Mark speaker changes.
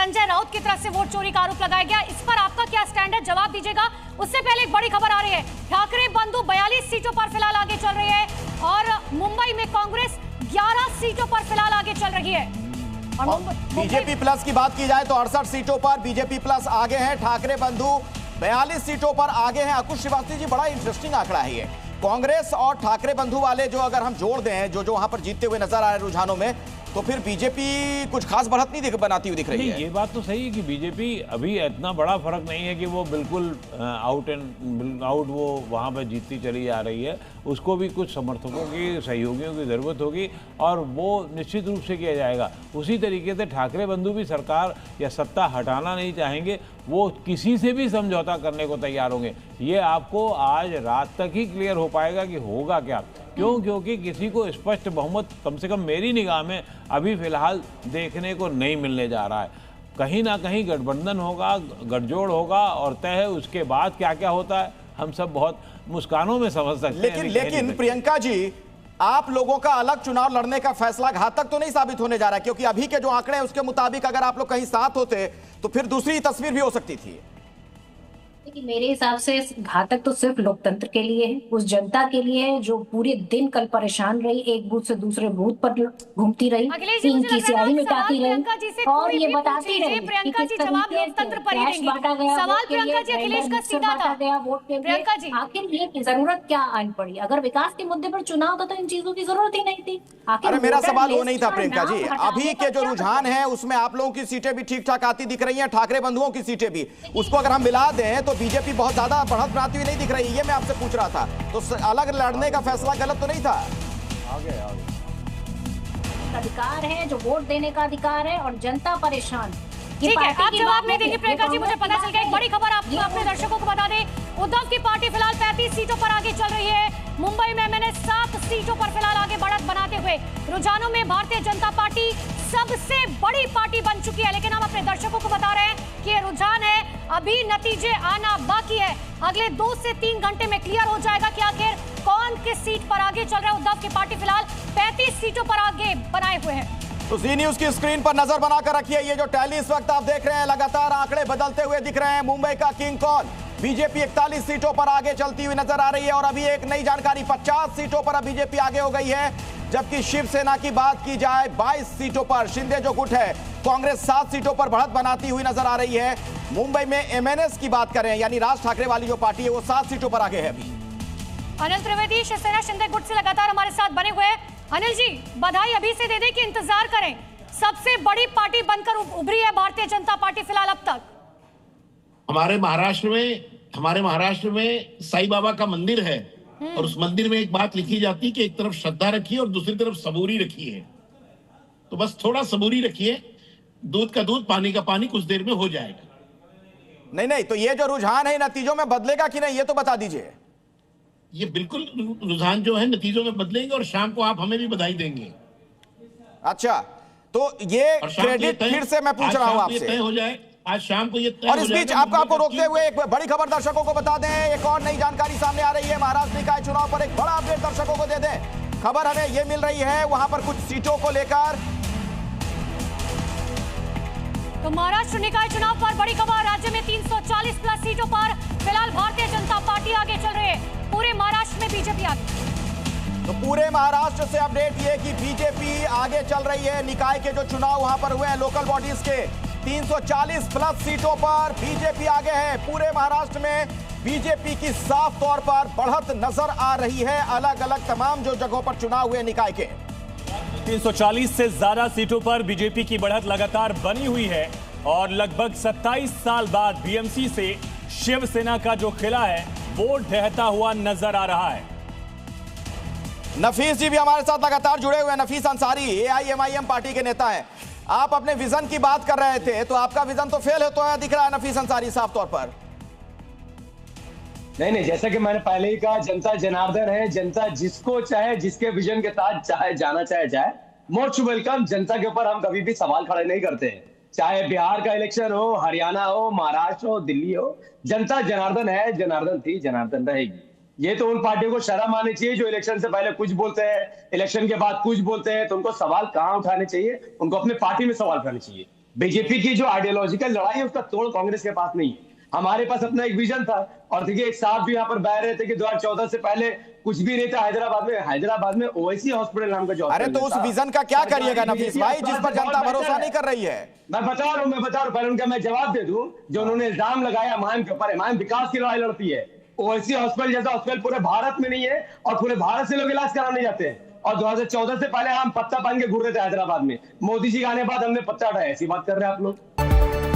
Speaker 1: संजय राउत की तरफ से वोट चोरी का आरोप लगाया गया। इस पर आपका क्या स्टैंड है, जवाब दीजिएगा। उससे पहले एक बड़ी खबर आ रही है, ठाकरे बंधु 42 सीटों पर फिलहाल आगे चल रही है और मुंबई में कांग्रेस 11 सीटों पर फिलहाल आगे चल रही है। और
Speaker 2: बीजेपी प्लस की बात की जाए तो 68 सीटों पर बीजेपी प्लस आगे हैं, ठाकरे बंधु 42 सीटों पर आगे हैं। अंकुश श्रीवास्तव जी, बड़ा इंटरेस्टिंग आंकड़ा है ये। कांग्रेस और ठाकरे बंधु वाले जो अगर हम जोड़ दें जो वहां पर जीतते हुए नजर आ रहे हैं रुझानों में, तो फिर बीजेपी कुछ खास बढ़त नहीं बनाती हुई दिख रही है।
Speaker 3: ये बात तो सही है कि बीजेपी अभी इतना बड़ा फर्क नहीं है कि वो बिल्कुल आउट वो वहाँ पर जीतती चली जा रही है। उसको भी कुछ समर्थकों की, सहयोगियों की ज़रूरत होगी और वो निश्चित रूप से किया जाएगा। उसी तरीके से ठाकरे बंधु भी सरकार या सत्ता हटाना नहीं चाहेंगे, वो किसी से भी समझौता करने को तैयार होंगे। ये आपको आज रात तक ही क्लियर हो पाएगा कि होगा क्या। क्यों? क्योंकि किसी को स्पष्ट बहुमत, कम से कम मेरी निगाह में, अभी फिलहाल देखने को नहीं मिलने जा रहा है। कहीं ना कहीं गठबंधन होगा, गठजोड़ होगा और तय है। उसके बाद क्या क्या होता है हम सब बहुत मुस्कानों में समझ सकते हैं।
Speaker 2: लेकिन प्रियंका जी, आप लोगों का अलग चुनाव लड़ने का फैसला घातक तो नहीं साबित होने जा रहा है, क्योंकि अभी के जो आंकड़े हैं उसके मुताबिक अगर आप लोग कहीं साथ होते तो फिर दूसरी तस्वीर भी हो सकती थी।
Speaker 4: कि मेरे हिसाब से घातक तो सिर्फ लोकतंत्र के लिए है, उस जनता के लिए है जो पूरे दिन कल परेशान रही, एक बूथ से दूसरे बूथ पर घूमती रही, तीन की स्याही मिटाती रही और ये बताती रही कि किस तरीके से कैश बांटा गया,
Speaker 1: सवाल प्रियंका जी अखिलेश का सीधा था
Speaker 4: गया वोट के लिए। आखिर ये जरूरत क्या आन पड़ी? अगर विकास के मुद्दे पर चुनाव था तो इन चीजों की जरूरत ही नहीं थी।
Speaker 2: अरे मेरा सवाल वो नहीं था प्रियंका जी, अभी के जो रुझान है उसमें आप लोगों की सीटें भी ठीक ठाक आती दिख रही हैं, ठाकरे बंधुओं की सीटें भी, उसको अगर हम मिला दें तो बीजेपी बहुत ज्यादा बढ़त बनाती हुई नहीं दिख रही। ये मैं आपसे पूछ रहा था, तो अलग लड़ने का फैसला गलत तो नहीं था?
Speaker 4: आगे अधिकार है, जो वोट देने का अधिकार है और जनता परेशान।
Speaker 1: ठीक है, आप जवाब नहीं देंगे प्रियंका जी, मुझे पता चल गया। एक बड़ी खबर आप अपने दर्शकों को बता दें, उद्धव की पार्टी फिलहाल 35 सीटों पर आगे चल रही है। मुंबई में मैंने 7 सीटों पर फिलहाल आगे बढ़त बनाते हुए रुझानों में भारतीय जनता पार्टी सबसे बड़ी पार्टी बन चुकी है। लेकिन हम अपने दर्शकों को बता रहे हैं कि ये रुझान है, अभी नतीजे आना बाकी है। अगले 2 से 3 घंटे में क्लियर हो जाएगा कि आखिर कौन किस सीट पर आगे चल रहा है। उद्धव की पार्टी फिलहाल 35 सीटों पर आगे बनाए हुए है।
Speaker 2: तो जी न्यूज की स्क्रीन पर नजर बनाकर रखिए, ये जो टैली इस वक्त आप देख रहे हैं, लगातार आंकड़े बदलते हुए दिख रहे हैं। मुंबई का किंग कौन? बीजेपी 41 सीटों पर आगे चलती हुई नजर आ रही है और अभी एक नई जानकारी, 50 सीटों पर अब बीजेपी आगे हो गई है। जबकि शिवसेना की बात की जाए 22 सीटों पर, शिंदे जो गुट है, कांग्रेस 7 सीटों पर बढ़त बनाती हुई नजर आ रही है। मुंबई में एमएनएस की बात करें, यानी राज ठाकरे वाली जो पार्टी है, वो 7 सीटों पर आगे है अभी।
Speaker 1: अनिल त्रिवेदी शिवसेना शिंदे गुट से लगातार हमारे साथ बने हुए हैं। अनिल जी, बधाई अभी से दे दें कि इंतजार करें? सबसे बड़ी पार्टी बनकर उभरी है भारतीय जनता पार्टी फिलहाल अब तक।
Speaker 5: हमारे महाराष्ट्र में साईं बाबा का मंदिर है और उस मंदिर में एक बात लिखी जाती है कि एक तरफ श्रद्धा रखिए और दूसरी तरफ सबूरी रखिए। तो बस थोड़ा सबूरी रखिए, दूध का दूध पानी का पानी कुछ देर में हो जाएगा।
Speaker 2: नहीं, तो ये जो रुझान है नतीजों में बदलेगा कि नहीं, ये तो बता दीजिए।
Speaker 5: ये बिल्कुल रुझान जो है नतीजों में बदलेंगे और शाम को आप हमें भी बधाई देंगे।
Speaker 2: अच्छा, तो ये क्रेडिट फिर से मैं पूछ रहा हूं आपसे,
Speaker 5: तय हो जाए आज शाम को ये तय।
Speaker 2: और इस बीच आपको रोकते हुए एक बड़ी खबर दर्शकों को बता दें, एक और नई जानकारी सामने आ रही है। महाराष्ट्र निकाय चुनाव पर एक बड़ा अपडेट दर्शकों को दे दें। खबर हमें ये मिल रही है वहां पर कुछ सीटों को लेकर।
Speaker 1: तो महाराष्ट्र निकाय चुनाव पर बड़ी खबर, राज्य में 340 प्लस सीटों पर फिलहाल भारतीय जनता पार्टी आगे चल रही है। पूरे महाराष्ट्र में बीजेपी आगे।
Speaker 2: तो पूरे महाराष्ट्र से अपडेट ये कि बीजेपी आगे चल रही है। निकाय के जो चुनाव वहां पर हुए हैं लोकल बॉडीज के, 340 प्लस सीटों पर बीजेपी आगे है। पूरे महाराष्ट्र में बीजेपी की साफ तौर पर बढ़त नजर आ रही है। अलग अलग तमाम जो जगहों पर चुनाव हुए निकाय के,
Speaker 6: 340 से ज्यादा सीटों पर बीजेपी की बढ़त लगातार बनी हुई है और लगभग 27 साल बाद बीएमसी से शिवसेना का जो किला है वो ढहता हुआ नजर आ रहा है।
Speaker 2: नफीस जी भी हमारे साथ लगातार जुड़े हुए हैं। नफीस अंसारी एआईएमआईएम पार्टी के नेता हैं। आप अपने विजन की बात कर रहे थे, तो आपका विजन तो फेल होता है दिख रहा है नफीस अंसारी साफ तौर पर।
Speaker 7: नहीं, जैसा कि मैंने पहले ही कहा, जनता जनार्दन है। जनता जिसको चाहे, जिसके विजन के साथ चाहे जाना चाहे जाए, मोस्ट वेलकम। जनता के ऊपर हम कभी भी सवाल खड़े नहीं करते हैं, चाहे बिहार का इलेक्शन हो, हरियाणा हो, महाराष्ट्र हो, दिल्ली हो। जनता जनार्दन है, जनार्दन थी, जनार्दन रहेगी। ये तो उन पार्टियों को शर्म आनी चाहिए जो इलेक्शन से पहले कुछ बोलते हैं, इलेक्शन के बाद कुछ बोलते हैं। तो उनको सवाल कहां उठाने चाहिए? उनको अपने पार्टी में सवाल उठाने चाहिए। बीजेपी की जो आइडियोलॉजिकल लड़ाई है उसका तोड़ कांग्रेस के पास नहीं है। हमारे पास अपना एक विजन था और देखिए एक साथ भी यहाँ पर बह रहे थे कि 2014 से पहले कुछ भी नहीं था हैदराबाद में ओवैसी हॉस्पिटल नाम का जो
Speaker 2: अरे तो उस विजन का क्या करिएगा नफीस भाई, जिस पर जनता भरोसा नहीं कर रही है?
Speaker 7: मैं बता रहा हूँ पहले उनका मैं जवाब दे दूं। जो उन्होंने इल्जाम लगाया माइम के ऊपर, माइम विकास की लड़ाई लड़ती है। ओवैसी हॉस्पिटल जैसा हॉस्पिटल पूरे भारत में नहीं है और पूरे भारत से लोग इलाज कराने जाते हैं। और 2014 से पहले हम पत्ता पहन के घूर रहे थे हैदराबाद में। मोदी जी के आने बाद हमने पत्ता हटाया, ऐसी बात कर रहे हैं आप लोग।